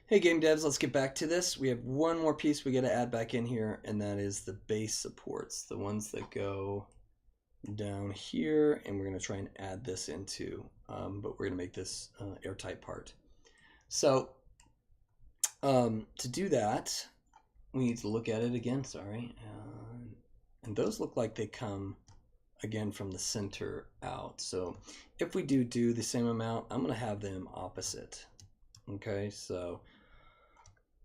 Hey game devs, let's get back to this. We have one more piece we got to add back in here, and that is the base supports, the ones that go down here, and we're going to try and add this into, but we're going to make this airtight part. So to do that, we need to look at it again, sorry. And those look like they come again from the center out. So if we do the same amount, I'm going to have them opposite. Okay, so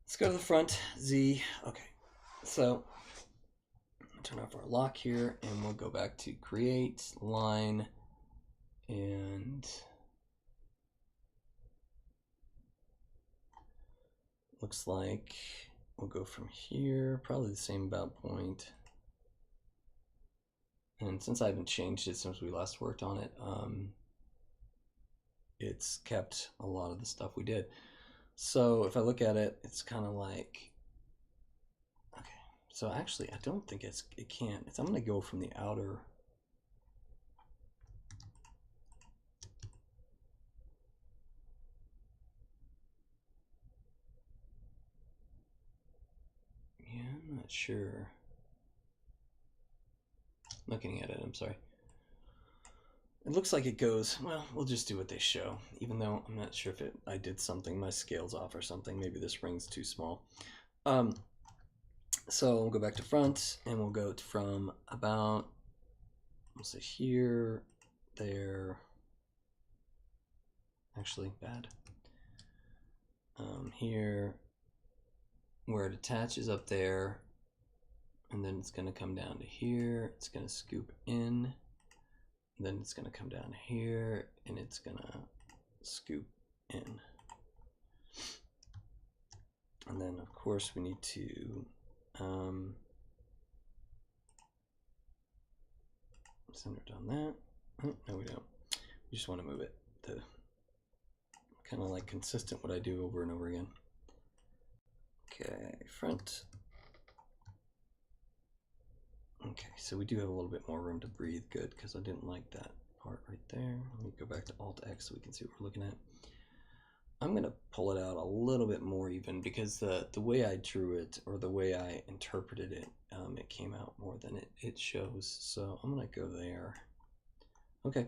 let's go to the front, Z. Okay, so turn off our lock here, and we'll go back to create, line, and looks like we'll go from here, probably the same about point. And since I haven't changed it since we last worked on it, it's kept a lot of the stuff we did. So if I look at it, it's kind of like, okay, so actually I don't think it can't. I'm going to go from the outer. Yeah, I'm not sure. Looking at it, I'm sorry. It looks like it goes, well, we'll just do what they show, even though I'm not sure if I did something, my scale's off or something. Maybe this ring's too small. So we'll go back to front, and we'll go from about, let's say here, there, actually bad. Here, where it attaches up there, and then it's going to come down to here. It's going to scoop in, and then it's going to come down here, and it's going to scoop in. And then, of course, we need to center it on that. Oh, no, we don't. We just want to move it to kind of like consistent what I do over and over again. Okay, front. Okay, so we do have a little bit more room to breathe. Good, because I didn't like that part right there. Let me go back to Alt X so we can see what we're looking at. I'm going to pull it out a little bit more even, because the way I drew it, or the way I interpreted it, it came out more than it shows. So I'm going to go there. Okay.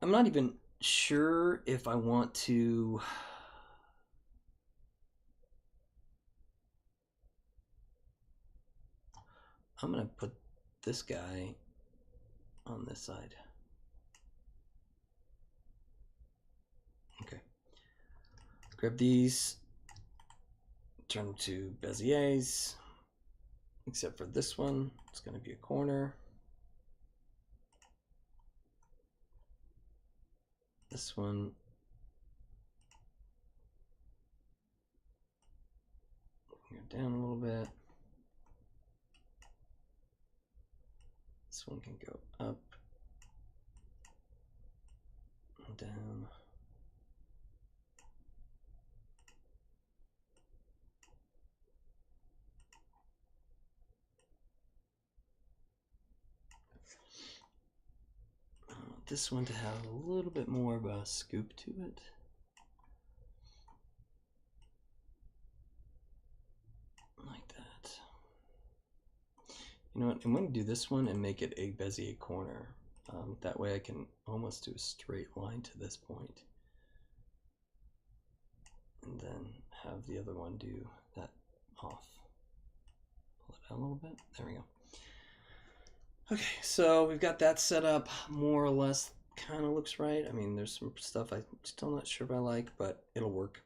I'm not even sure if I want to... I'm going to put this guy on this side. Okay. Grab these, turn them to Béziers, except for this one. It's going to be a corner. This one, go down a little bit. This one can go up and down. This one to have a little bit more of a scoop to it. Like that. You know what, I'm going to do this one and make it a Bezier corner. That way I can almost do a straight line to this point. And then have the other one do that off. Pull it out a little bit. There we go. Okay, so we've got that set up more or less, kind of looks right. I mean, there's some stuff I'm still not sure if I like, but it'll work.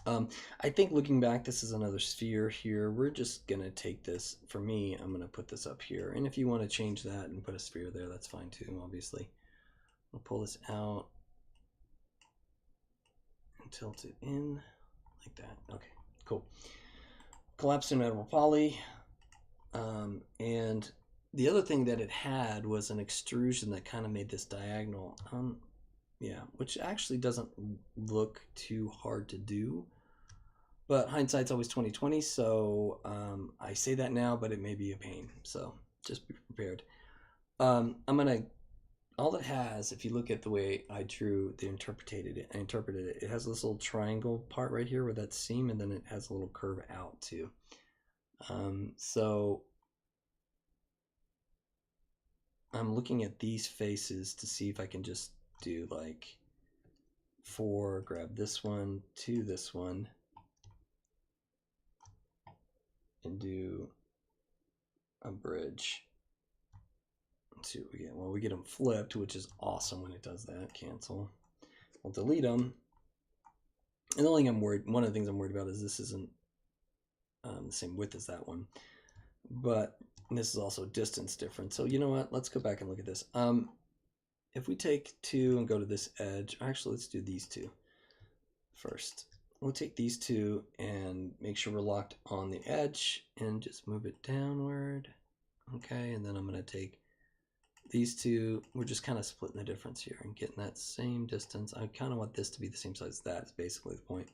I think looking back, this is another sphere here. We're just gonna take this, for me, I'm gonna put this up here. And if you want to change that and put a sphere there, that's fine too, obviously. I'll pull this out and tilt it in like that. Okay, cool. Collapsed inedible poly. And the other thing that it had was an extrusion that kind of made this diagonal. Yeah, which actually doesn't look too hard to do, but hindsight's always 20/20. So I say that now, but it may be a pain. So just be prepared. I'll all it has, if you look at the way I drew, I interpreted it. It has this little triangle part right here where that seam, and then it has a little curve out too. So I'm looking at these faces to see if I can just do like 4, grab this one to this one, and do a bridge. Let's see what we get. Well, we get them flipped, which is awesome when it does that. Cancel. I'll delete them. And the only thing one of the things I'm worried about is this isn't the same width as that one, but this is also distance different. So you know what? Let's go back and look at this. If we take 2 and go to this edge, actually let's do these 2 first. We'll take these 2 and make sure we're locked on the edge and just move it downward. Okay, and then I'm going to take these 2. We're just kind of splitting the difference here and getting that same distance. I kind of want this to be the same size as that, is basically the point.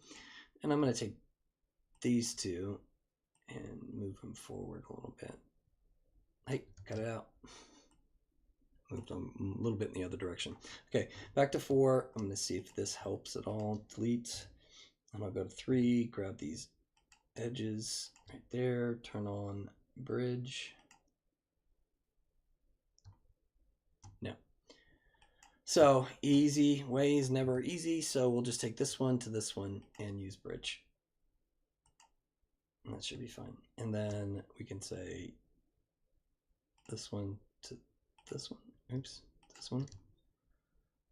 And I'm going to take these 2 and move them forward a little bit. Hey, cut it out. Moved them a little bit in the other direction. Okay, back to 4. I'm going to see if this helps at all. Delete. And I'll go to 3, grab these edges right there, turn on bridge. No. So easy, way is never easy, so we'll just take this one to this one and use bridge. And that should be fine. And then we can say this one to this one. Oops, this one.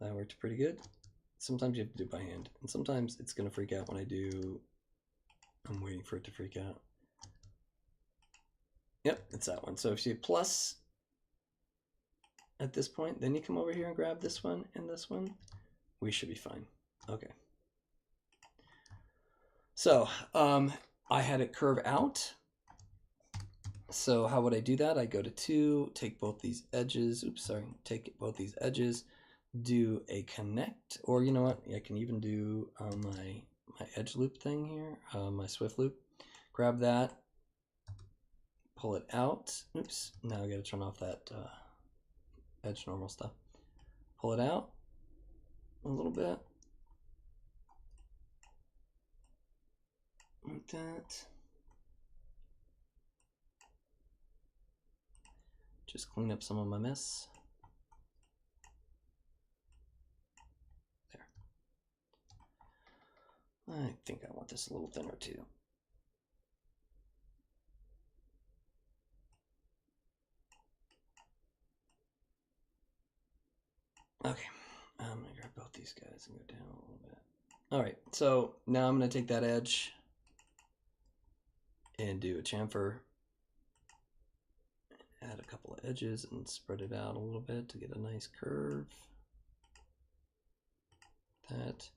That worked pretty good. Sometimes you have to do it by hand, and sometimes it's going to freak out when I do. I'm waiting for it to freak out. Yep, it's that one. So if you say plus at this point, then you come over here and grab this one and this one, we should be fine. Okay. So I had it curve out. So how would I do that? I go to 2, take both these edges. Oops, sorry. Take both these edges, do a connect, or you know what? I can even do my edge loop thing here, my Swift loop. Grab that, pull it out. Oops, now I got to turn off that edge normal stuff. Pull it out a little bit. Like that. Just clean up some of my mess. There. I think I want this a little thinner too. Okay, I'm gonna grab both these guys and go down a little bit. All right, so now I'm gonna take that edge and do a chamfer, add a couple of edges and spread it out a little bit to get a nice curve. That.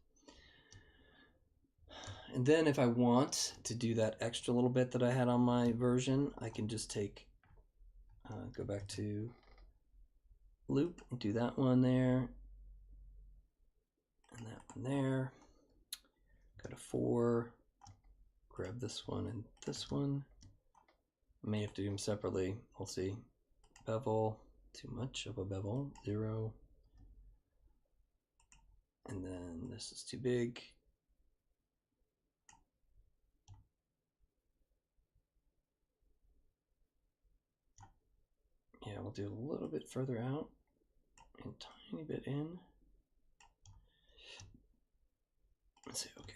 And then if I want to do that extra little bit that I had on my version, I can just take, go back to loop and do that one there and that one there. Go to 4, grab this one and this one. I may have to do them separately. We'll see. Bevel, too much of a bevel, 0. And then this is too big. Yeah, we'll do a little bit further out and tiny bit in. Let's say okay.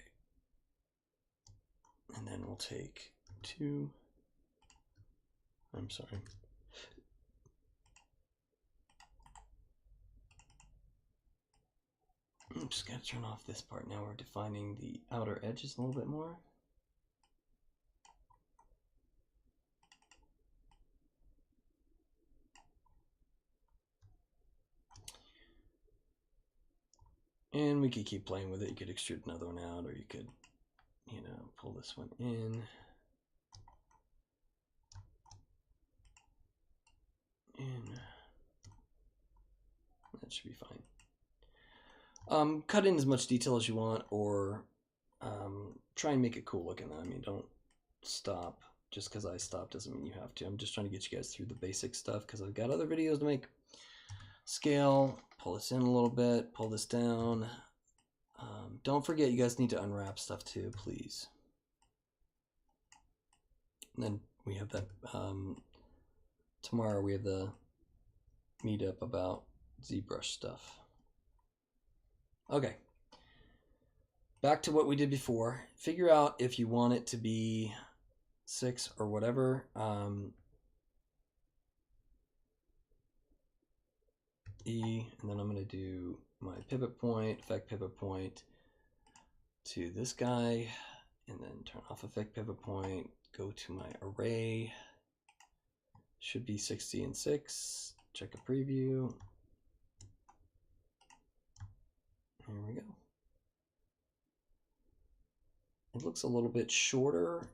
And then we'll take 2. I'm sorry. I'm just gonna turn off this part now. We're defining the outer edges a little bit more. And we could keep playing with it. You could extrude another one out, or you could, you know, pull this one in. And that should be fine. Cut in as much detail as you want, or try and make it cool looking. I mean, don't stop. Just because I stopped doesn't mean you have to. I'm just trying to get you guys through the basic stuff because I've got other videos to make. Scale, pull this in a little bit, pull this down. Don't forget, you guys need to unwrap stuff too, please. And then we have that, tomorrow we have the meetup about ZBrush stuff. Okay. Back to what we did before. Figure out if you want it to be 6 or whatever. E, and then I'm going to do my pivot point, effect pivot point to this guy, and then turn off effect pivot point, go to my array, should be 60 and 6, check a preview. Here we go. It looks a little bit shorter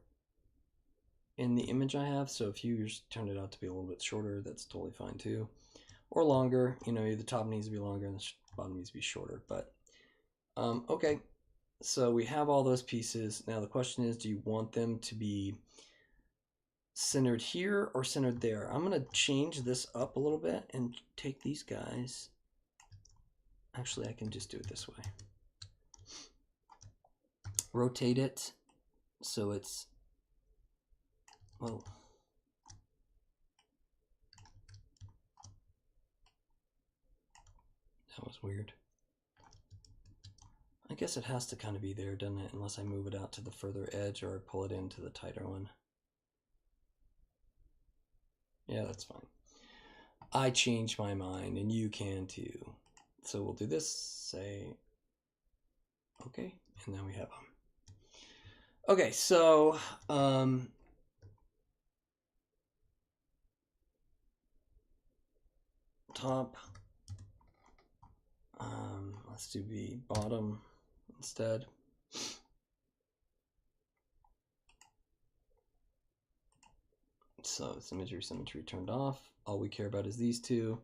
in the image I have, so if you just turn it out to be a little bit shorter, that's totally fine too. Or longer, you know, the top needs to be longer and the bottom needs to be shorter, but okay. So we have all those pieces. Now the question is, do you want them to be centered here or centered there? I'm gonna change this up a little bit and take these guys. Actually, I can just do it this way. Rotate it so it's, whoa. That was weird. I guess it has to kind of be there, doesn't it? Unless I move it out to the further edge or I pull it into the tighter one. Yeah, that's fine. I changed my mind and you can too. So we'll do this, say, okay, and then we have them. Okay, so top, let's do the bottom instead. So symmetry turned off. All we care about is these two.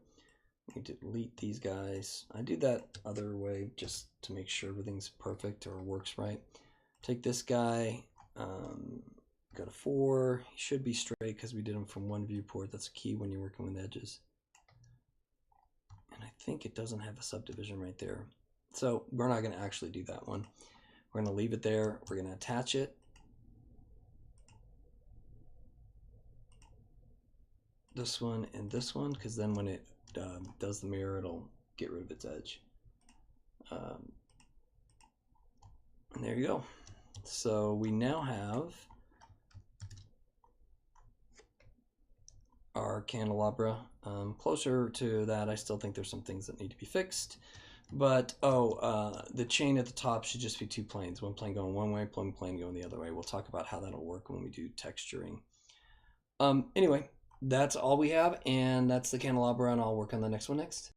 We delete these guys. I do that other way just to make sure everything's perfect or works right. Take this guy, go to 4. He should be straight because we did him from one viewport. That's a key when you're working with edges. And I think it doesn't have a subdivision right there. So we're not going to actually do that one. We're going to leave it there. We're going to attach it. This one and this one, because then when it does the mirror, it'll get rid of its edge. And there you go. So we now have our candelabra. Closer to that, I still think there's some things that need to be fixed. But, the chain at the top should just be 2 planes. One plane going one way, one plane going the other way. We'll talk about how that'll work when we do texturing. Anyway, that's all we have, and that's the candelabra, and I'll work on the next one next.